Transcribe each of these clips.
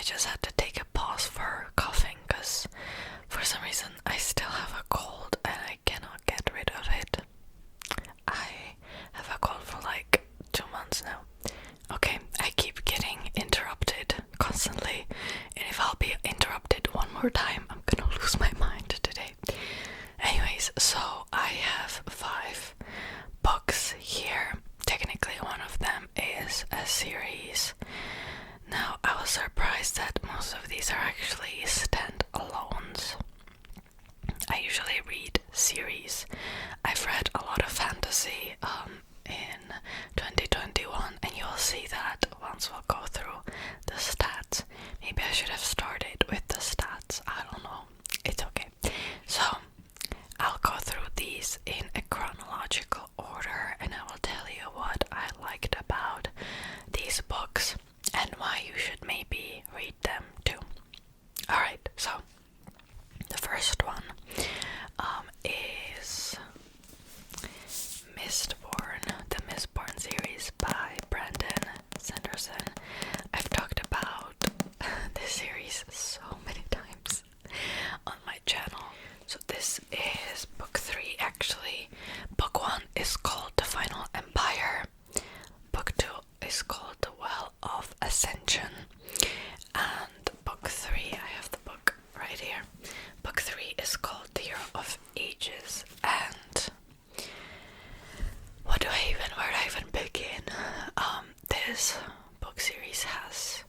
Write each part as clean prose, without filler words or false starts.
just had to take a pause for coughing because for some reason I still have a cold and I cannot get rid of it. I have a cold for like 2 months now. Okay, I keep getting interrupted constantly, and if I'll be interrupted one more time, I'm gonna lose my mind today. Anyways, so I have 5 books here. Technically, one of them is a series. Now, I was surprised that most of these are actually stand-alones. I usually read series. I've read a lot of fantasy in 2021, and you'll see that once we'll go through the stats. Maybe I should have started with the stats. I don't know. It's okay. So, I'll go through these in a chronological order, and I will tell you what I liked about these books and why you should maybe read them too. Alright, so the first one is Mistborn, the Mistborn series by Brandon Sanderson. I've talked about this series so many times on my channel. So this is book 3 actually. Book 1 is called The Final Empire. Book 2 is called The Well of Ascension. And book 3, I have the book right here. Book 3 is called The Hero of Ages. And where do I even begin? This book series has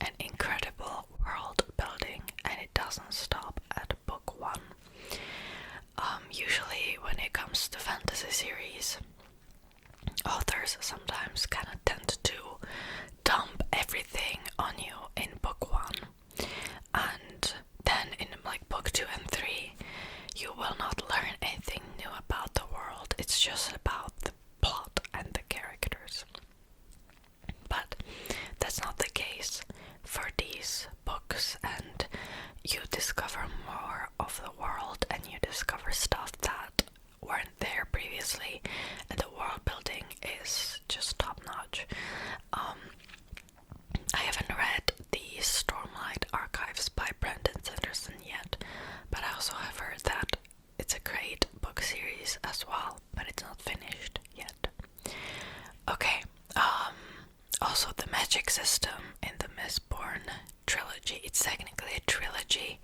an incredible world building, and it doesn't stop at book 1. Usually when it comes to fantasy series, authors sometimes kind of tend to dump everything on you in book 1, and then in like book 2 and 3 you will not learn anything new about the world. It's just about the plot and the characters. But that's not the case for these books, and you discover more of the world and you discover stuff that weren't there previously, and the world building is just top notch. I haven't read the Stormlight Archives by Brandon Sanderson yet, but I also have heard that it's a great book series as well, but it's not finished yet. Okay, also the magic system in the Mistborn trilogy, it's technically a trilogy,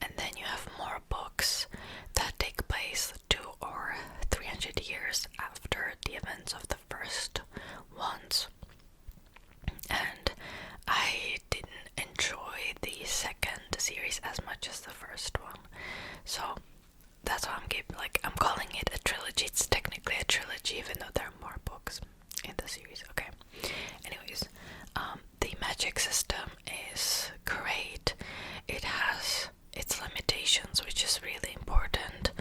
and then you have more books that take place 200 or 300 years after the events of the first ones. And I didn't enjoy the second series as much as the first one, so that's why I'm calling it a trilogy. It's technically a trilogy even though there are more books in the series. Okay, anyways, the magic system is great. It has its limitations, which is really important.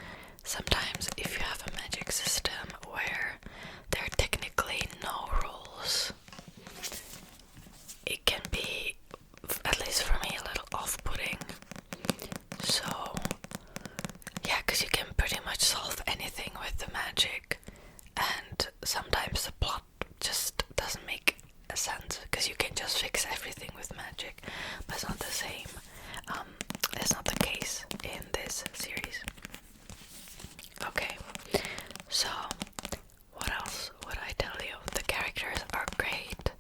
Sometimes if you have a magic system where there are technically no rules, it can be, at least for me, a little off-putting. So yeah, because you can pretty much solve anything with the magic, and sometimes the plot just doesn't make sense because you can just fix everything with magic, but it's not the same. It's not the case in this series. Okay, so what else would I tell you? The characters are great.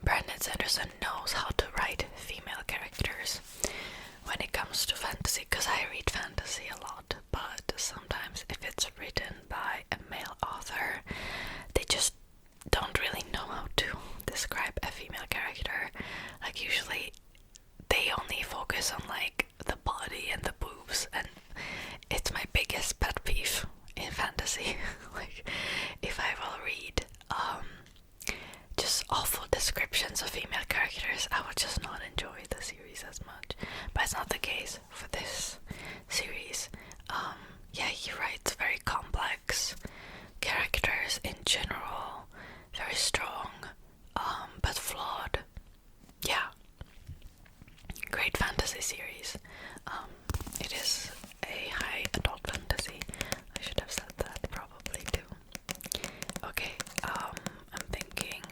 Brandon Sanderson knows how to write female characters when it comes to fantasy, because I read fantasy a lot, but sometimes if it's written by a male author, they just don't really know how to describe a female character. Like usually they only focus on like the body and the boobs, and it's my biggest pet peeve in fantasy. Like if I will read just awful descriptions of female characters, I would just not enjoy the series as much. But it's not the case for this series. Yeah, he writes very complex characters in general, very strong, but flawed. Yeah, great fantasy series. It is a high adult fantasy. I should have said that probably too. Okay, I'm thinking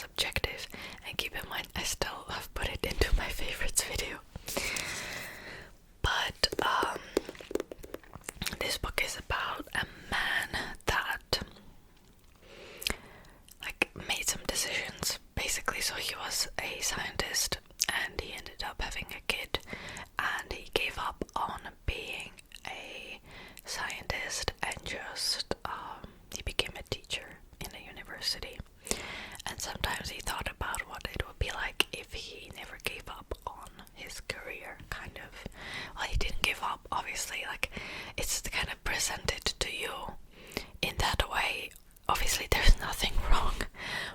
subjective, and keep in mind I still have put it into my favorites video. But this book is about a man that like made some decisions basically. So he was a scientist and he ended up having a kid, and he gave up on being a scientist and just he became a teacher in a university. And sometimes he thought about what it would be like if he never gave up on his career, kind of. Well, he didn't give up, obviously, like, it's kind of presented to you in that way. Obviously, there's nothing wrong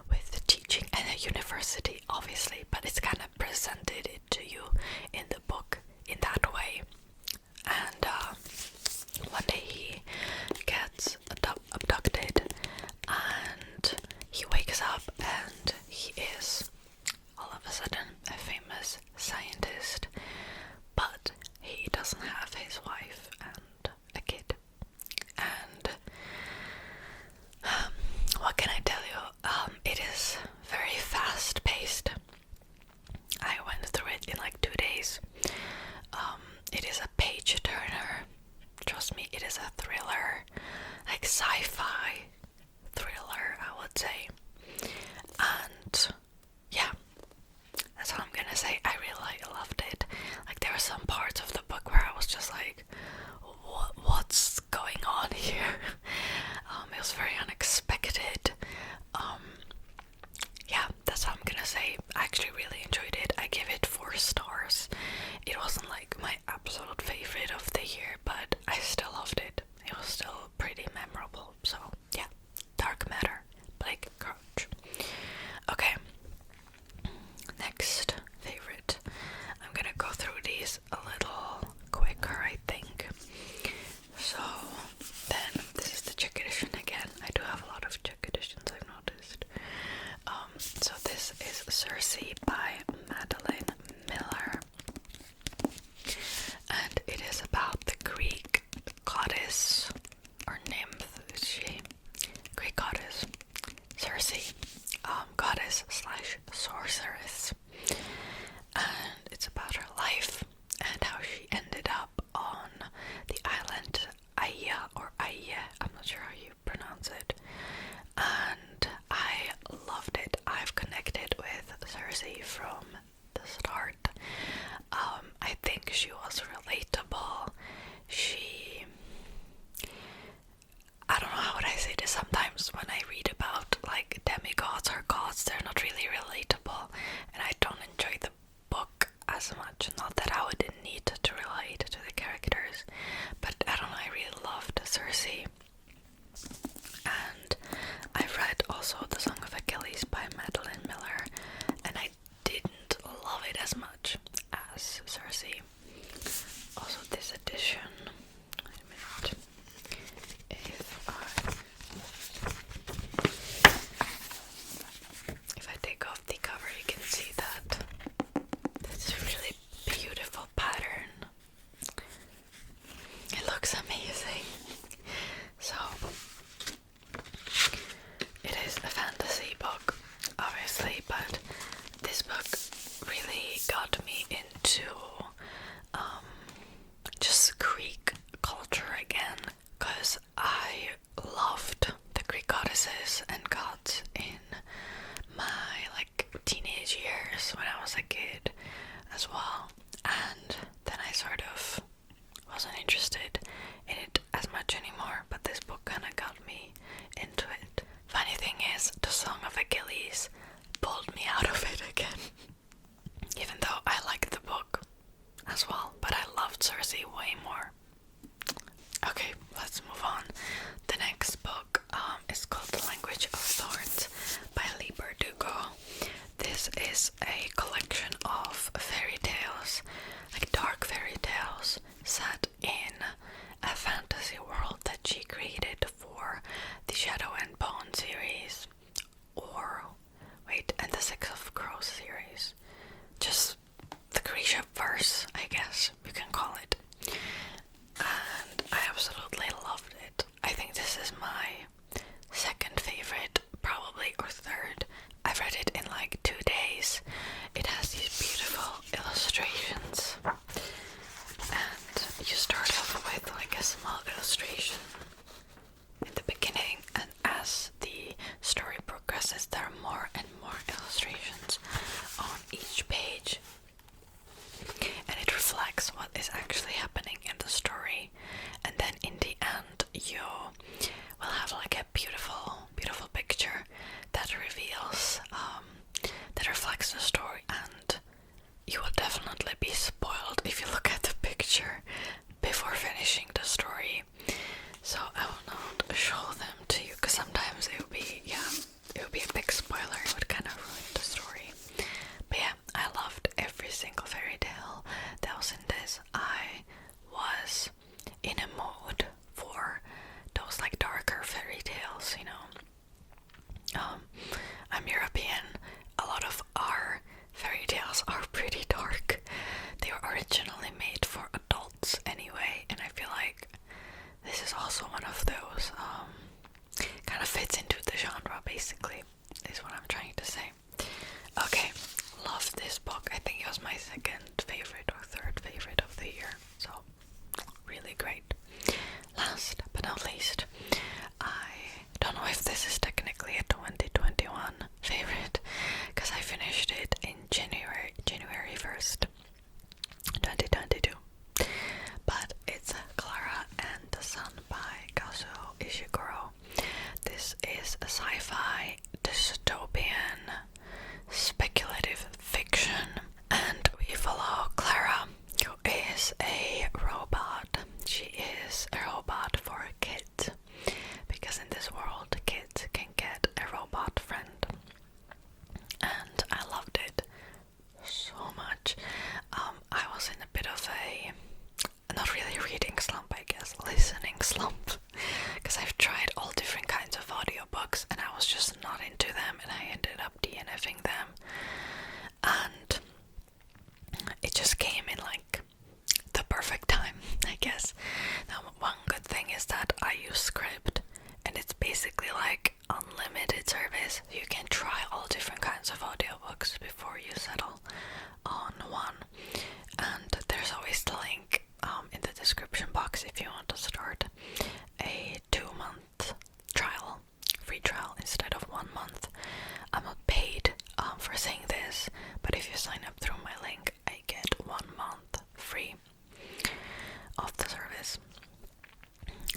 with teaching at a university, obviously, but it's kind of presented it to you in the book in that way. And one day he gets abducted, and he wakes up and he is all of a sudden a famous scientist, but he doesn't have his wife and a kid. And what can I tell you? It is very fast paced. I went through it in like 2 days. It is a page turner. Trust me, it is a thriller, like sci-fi thriller, I would say. And yeah, that's all I'm gonna say. I really loved it. Like, there were some parts of the book where I was just like, what's going on here? It was very unexpected. Yeah, that's all I'm gonna say. I actually really enjoyed it. I give it 4 stars. It wasn't like my absolute favorite of the year, but I still loved it. It was still pretty memorable. So yeah, Dark Matter, Blake Crouch. Okay, next favorite. I'm gonna go through these a little quicker, I think. So then, this is the Czech edition again. I do have a lot of Czech editions, I've noticed. So this is Circe by Madeline Miller, and it is about the Greek goddess or nymph. Is she Greek goddess Circe, goddess slash sorceress, and it's about her life and how she ended up on the island Aia, or Aie, I'm not sure how you pronounce it. And I loved it. I've connected with Circe from the start. I think she was relatable. I don't know how would I say this. Sometimes when I read about like demigods or gods, they're not really relatable, and I don't enjoy the book as much. Not that I would need to relate to the characters, but I don't know, I really loved Circe. And I've read also The Song of Achilles by Madeline Miller, and I did illustration in the beginning, and as the story progresses there are more and more illustrations on each page, and it reflects what is actually happening in the story. And then in the end you will have like a beautiful picture that reveals that reflects the story, and you will definitely be spoiled if you look at the picture before finishing the story. So I will not show them to you because sometimes it would be a big spoiler. It would kind of ruin the story. But yeah, I loved every single fairy tale that was in this. I was in a mood for those like darker fairy tales, you know. I'm European. A lot of our fairy tales are pretty dark. They were originally made for adults anyway, and I feel like this is also one of those. Kind of fits into the genre, basically, is what I'm trying to say. Okay, love this book. I think it was my second favorite or third favorite of the year, so really great. Last but not least, I don't know if this is technically a 2021 favorite, because I finished it in January 1st, 2022. But it's Clara and the Sun by Kazuo Ishiguro. This is a sci-fi dystopian speculative fiction, and we follow Clara, who is a robot. She is a robot for kids, because in this world kids can get a robot friend, and I loved it so much. I was in a bit of a, not really reading slump, I guess, listening slump, because I've tried all different kinds of audiobooks and I was just not into them, and I ended up DNFing them, and it just came in like the perfect time, I guess. Now, one good thing is that I use Script, and it's basically like unlimited service. You can try all different kinds of audiobooks before you settle on one, and there's always the link in the description box if you want to start a 2-month trial, free trial instead of 1 month. I'm not paid for saying this, but if you sign up through my link, I get 1 month free of the service.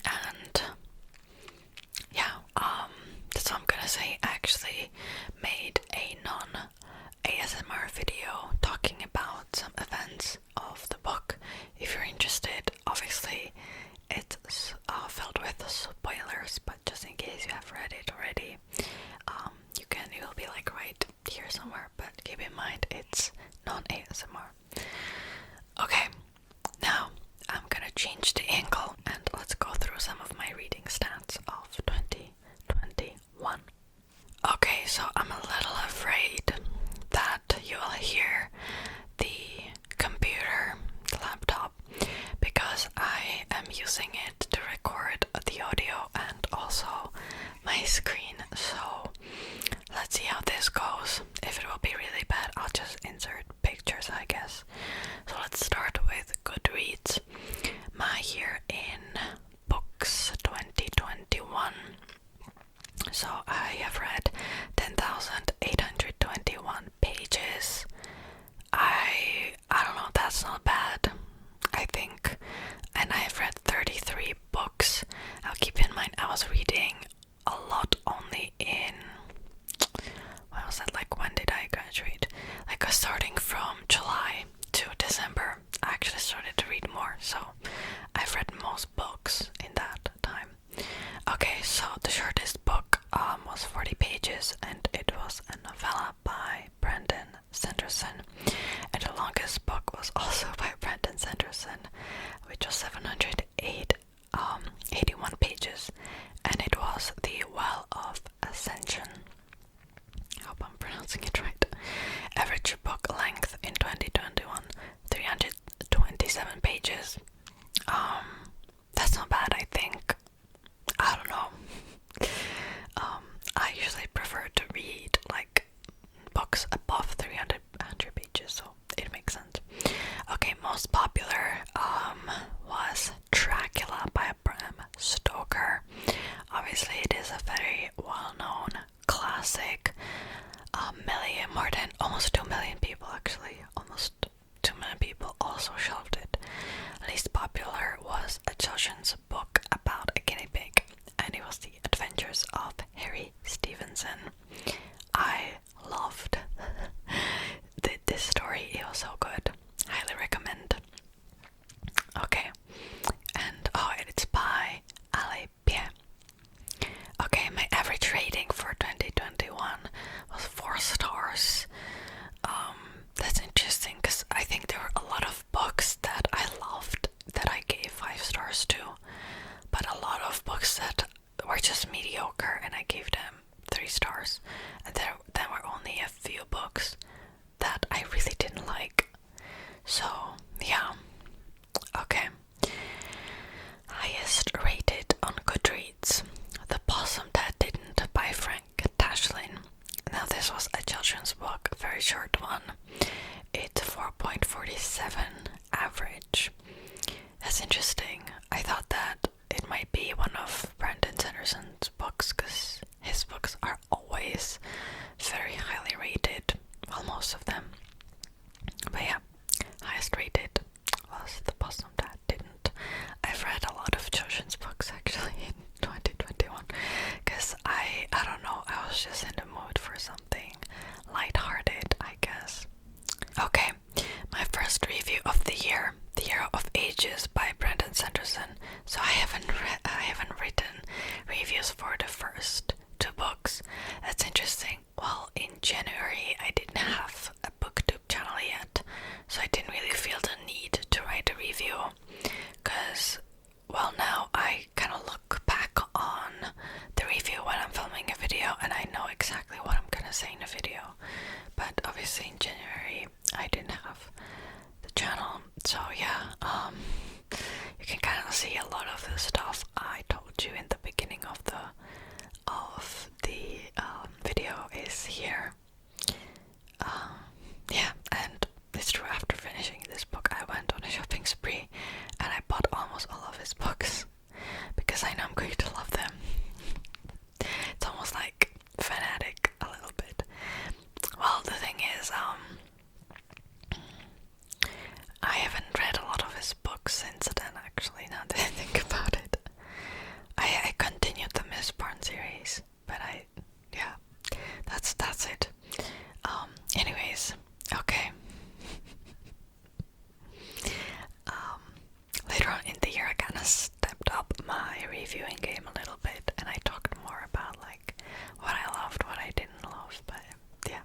And yeah, that's all I'm gonna say. I actually made a non-ASMR video talking about some events of the book. If you're interested, obviously it's filled with spoilers, but just in case you have read it already, it will be like right here somewhere, but keep in mind it's non-ASMR. Okay, now I'm gonna change the angle and let's go through some of my reading stats of 2021. Okay, so I'm a little afraid that you will hear the computer, the laptop, because I am using it to record the audio and also my screen, so let's see how this goes. If it will be really bad, I'll just insert pictures, I guess. So let's start with Goodreads. My year in books 2021. So I have read 10,821 pages. I don't know, that's not bad, I think. And I have read 33 books. Now keep in mind I was reading a lot only in, when was that, like when did I graduate? Like starting from July to December, I actually started to read more, so I've read most books in that time. Okay, so the shortest book was 40 pages, and it was a novella by Brandon Sanderson, and the longest book was also by Brandon Sanderson, which was 781 pages, and a very well-known classic. More than almost 2 million people, actually, almost 2 million people also shelved it. Least popular was a children's book about a guinea pig, and it was The Adventures of Harry Stevenson. I loved this story. It was so good. Highly recommend. Okay, and it's by Ali Pierre. Okay, my average rating for 2021 was 4 stars. That's interesting because I think there were a lot of books that I loved that I gave 5 stars to, but a lot of books that were just mediocre and I gave them 3 stars. And there were only a few books that I really didn't like. So, yeah. Okay. Highest rated on Goodreads: The Possum That Didn't by Frank Tashlin. Now this was a children's book, a very short one. It's 4.47 average. That's interesting. I thought that it might be one of Brandon Sanderson's books because his books are always very highly rated. Well, most of them. But yeah, highest rated was The Possum That Didn't. I've read a lot of children's books actually in 2021 because I don't know, I was just in the mood for something lighthearted, I guess. Okay, my first review of the year, The Year of Ages by Brandon Sanderson. So I haven't written reviews for the first 2 books. That's interesting. Well, in January I didn't have a booktube channel yet, so I didn't really feel the need to write a review because, well, now I kind of look back on the review when I'm filming a video and I know exactly what I'm gonna say in the video. But obviously in January I didn't have the channel, so yeah, you can kind of see a lot of the stuff I told you in the beginning of the video is here. Yeah, and it's true, after finishing this book I went on a shopping spree and I bought almost all of his books because I know I'm going to love them. It's almost like fanatic a little bit. Well, the thing is, I haven't read a lot of his books since then, actually, now that I think about it. I continued the Mistborn series, but that's it. Anyways, okay. Later on in the year I kind of stepped up my reviewing game a little bit and I talked more about like what I loved, what I didn't love, but yeah.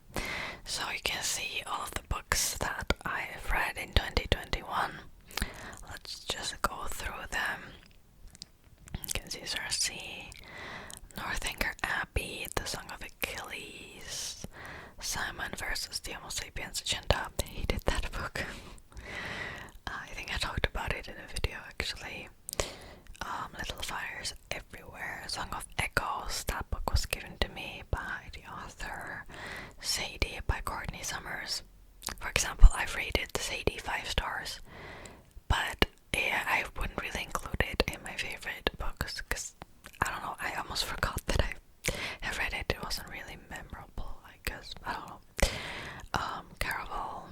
So you can see all of the books that I've read in 2021. Let's just go through them. You can see Cersei, Northanger Abbey, The Song of Achilles, Simon versus the Homo Sapiens Agenda. I hated that book. I think I talked about it in a video actually. Little Fires Everywhere, Song of Echoes, that book was given to me by the author Sadie by Courtney Summers. For example, I've rated Sadie 5 stars, but yeah, I wouldn't really include it in my favorite books because I don't know, I almost forgot that I have read it. It wasn't really memorable, I guess. I don't know. Caraval.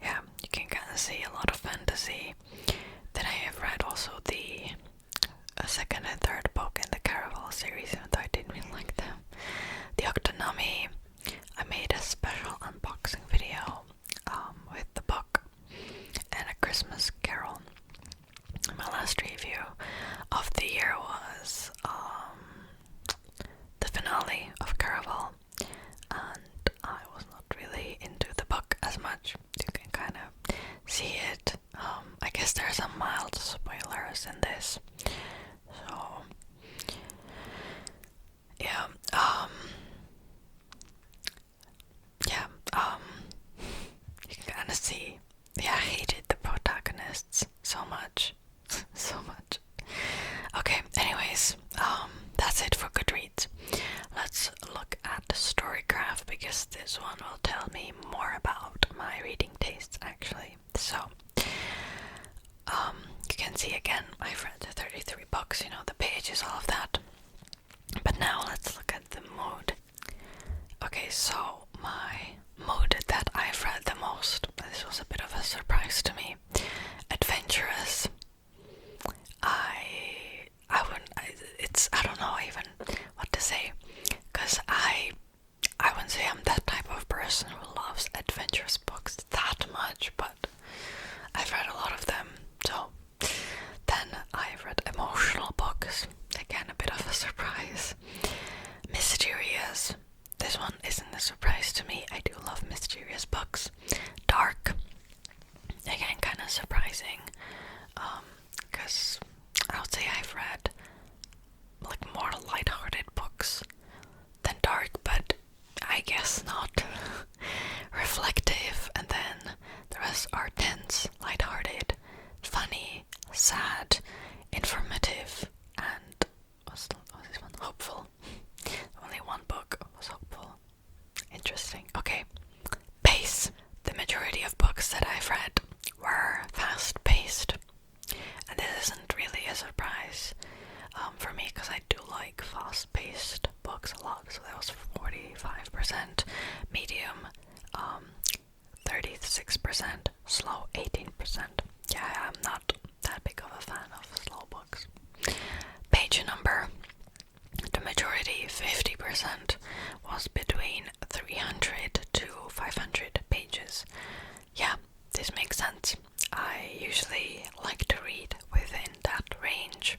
Yeah, you can kind of see a lot of fantasy. Then I have read also the second and third book in the Caraval series, even though I didn't really like them. The Octonami, I made a special unboxing video with the book, and A Christmas Carol. My last review of the year was the finale of Caraval, and I was not really into the book as much. You can kind of see it. I guess there are some mild spoilers in this, so yeah. You can kind of see. Yeah, I hated the protagonists so much, so much. Okay, anyways, that's it for Goodreads. Let's look at the Storygraph because this one will tell me more about my reading tastes actually. So, you can see again, I've read the 33 books, you know, the pages, all of that. so my mood that I've read the most, this was a bit of a surprise to me, adventurous. I don't know even what to say, because I wouldn't say I'm that type of person who loves adventurous books that much, but I've read a lot of them. So then I've read emotional books, again a bit of a surprise. Mysterious, this one isn't a surprise to me, I do love mysterious books. Dark, again kind of surprising, because I would say I've read like more light-hearted books than dark, but I guess not. Reflective, and then the rest are tense, light-hearted, funny, sad, informative, and what's this one? Hopeful. Only one book was hopeful. Interesting. Okay. Pace. The majority of books that I've read were fast-paced, and this isn't really a surprise for me, because I do like fast-paced books a lot. So that was 45%, medium 36%, slow 18%. Yeah, I'm not that big of a fan of slow books. Page number, the majority, 50%, was between 300 to 500 pages. Yeah, this makes sense. I usually like to read within that range.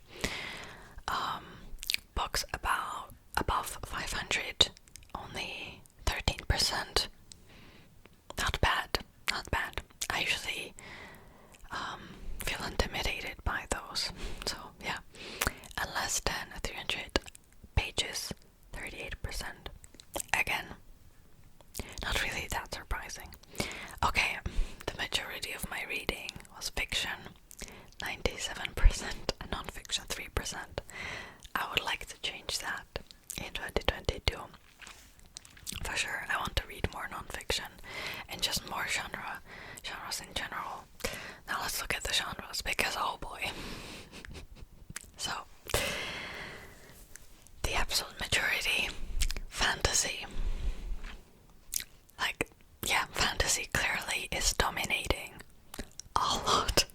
Books above 500, only 13%. Not bad, not bad. I usually feel intimidated by those. So yeah, and less than 300 pages, 38%. Again, not really that surprising. Okay, the majority of my reading was fiction, 97%, and non-fiction 3%. I would like to change that in 2022. For sure, I want to read more non-fiction and just more genres in general. Now let's look at the genres, because oh boy. So, the absolute majority, fantasy. Like, yeah, fantasy clearly is dominating a lot.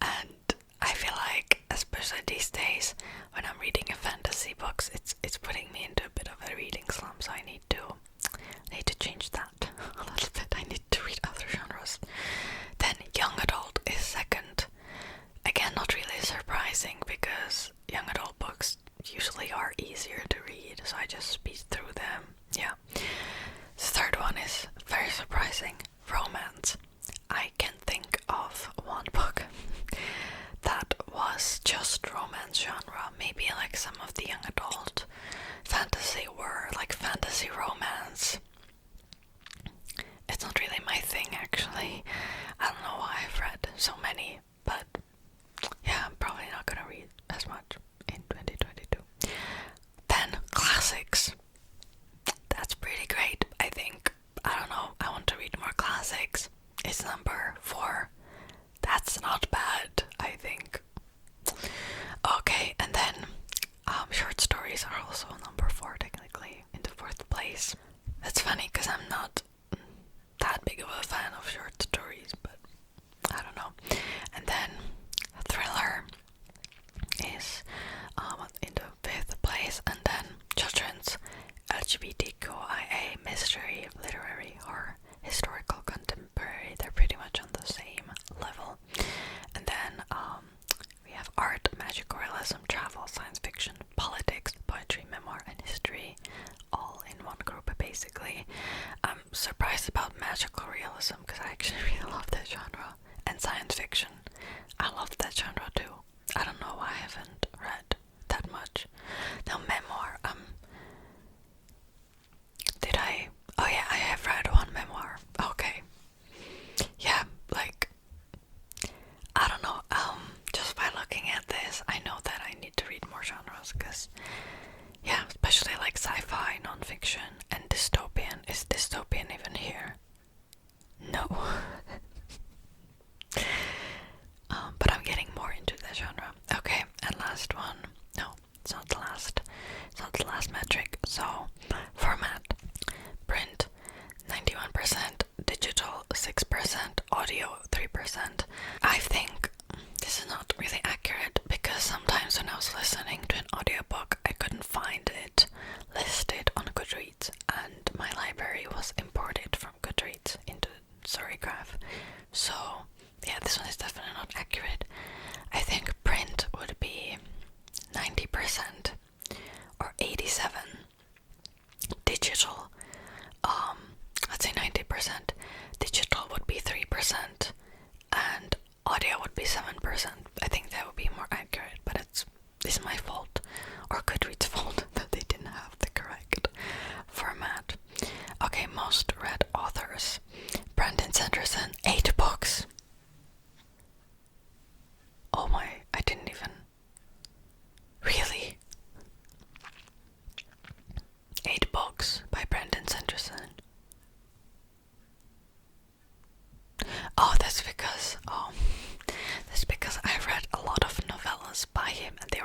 And I feel like, especially these days, when I'm reading fantasy books, it's putting me into a bit of a reading slump, so I need to change that a little bit. I need to read other genres. Then young adult is second. Again, not really surprising, because young adult books usually are easier to read, so I just speed through them. Yeah. The third one is very surprising, romance. I can think of one book that was just romance genre. Maybe like some of the young adult fantasy were like fantasy romance. It's not really my thing, actually. I don't know why I've read so many, but yeah, I'm probably not gonna read as much in 2022. Then classics. That's pretty great, I think. I don't know, I want to read more classics. It's number 4. That's not bad, I think. Okay, and then short stories are also number 4, technically, in the 4th place. That's funny, because I'm not that big of a fan of short stories, but I don't know. And then thriller is in the 5th place, and then children's, LGBTQIA, mystery, literary, or historical contemporary. They're pretty much on the same level. And then we have art, magical realism, travel, science fiction, politics, poetry, memoir, and history, all in one group basically. I'm surprised about magical realism, because I actually really love that genre. And science fiction, I love that genre too. I don't know why I haven't read that much. Now memoir, did I? Oh yeah, I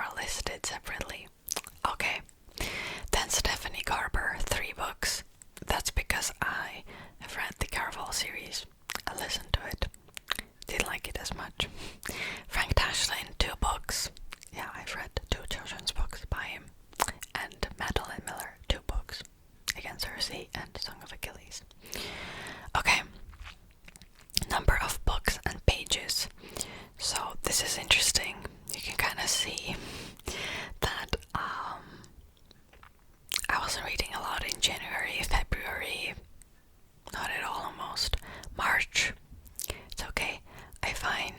are listed separately. Okay. Then Stephanie Garber, 3 books. That's because I have read the Caraval series. I listened to it. Didn't like it as much. Frank Tashlin, 2 books. Yeah, I've read 2 children's books by him. And Madeline Miller, 2 books. Against Circe and Song of Achilles. Okay. Number of books and pages. So this is interesting. You can kind of see that I wasn't reading a lot in January, February, not at all almost. March, it's okay. I find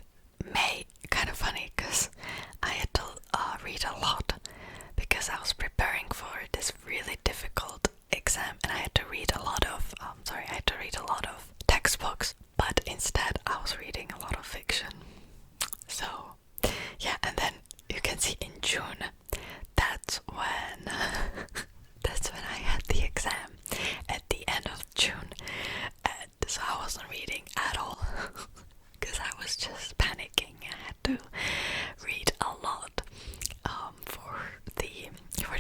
May kind of funny because I had to read a lot because I was preparing for this really difficult exam and I had to read a lot of textbooks, but instead I was reading a lot of fiction. So yeah, and then you can see in June, that's when I had the exam at the end of June, and so I wasn't reading at all because I was just panicking. I had to read a lot for the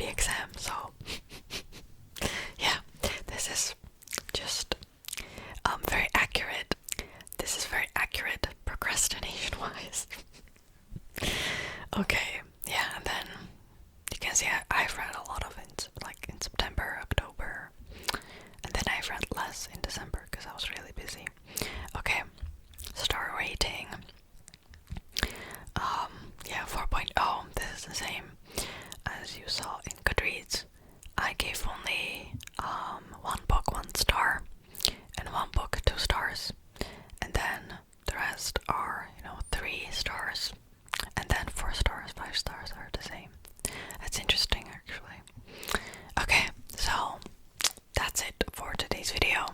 exam. So yeah, this is just very accurate. This is very accurate procrastination wise. Okay, yeah, and then you can see I've read a lot of it, like in September, October, and then I've read less in December because I was really busy. Okay, star rating. Yeah, 4.0. This is the same as you saw in Goodreads. I gave only 1 book 1 star, and 1 book 2 stars, and then the rest are 3 stars, and then 4 stars, 5 stars are the same. That's interesting actually. Okay, so that's it for today's video.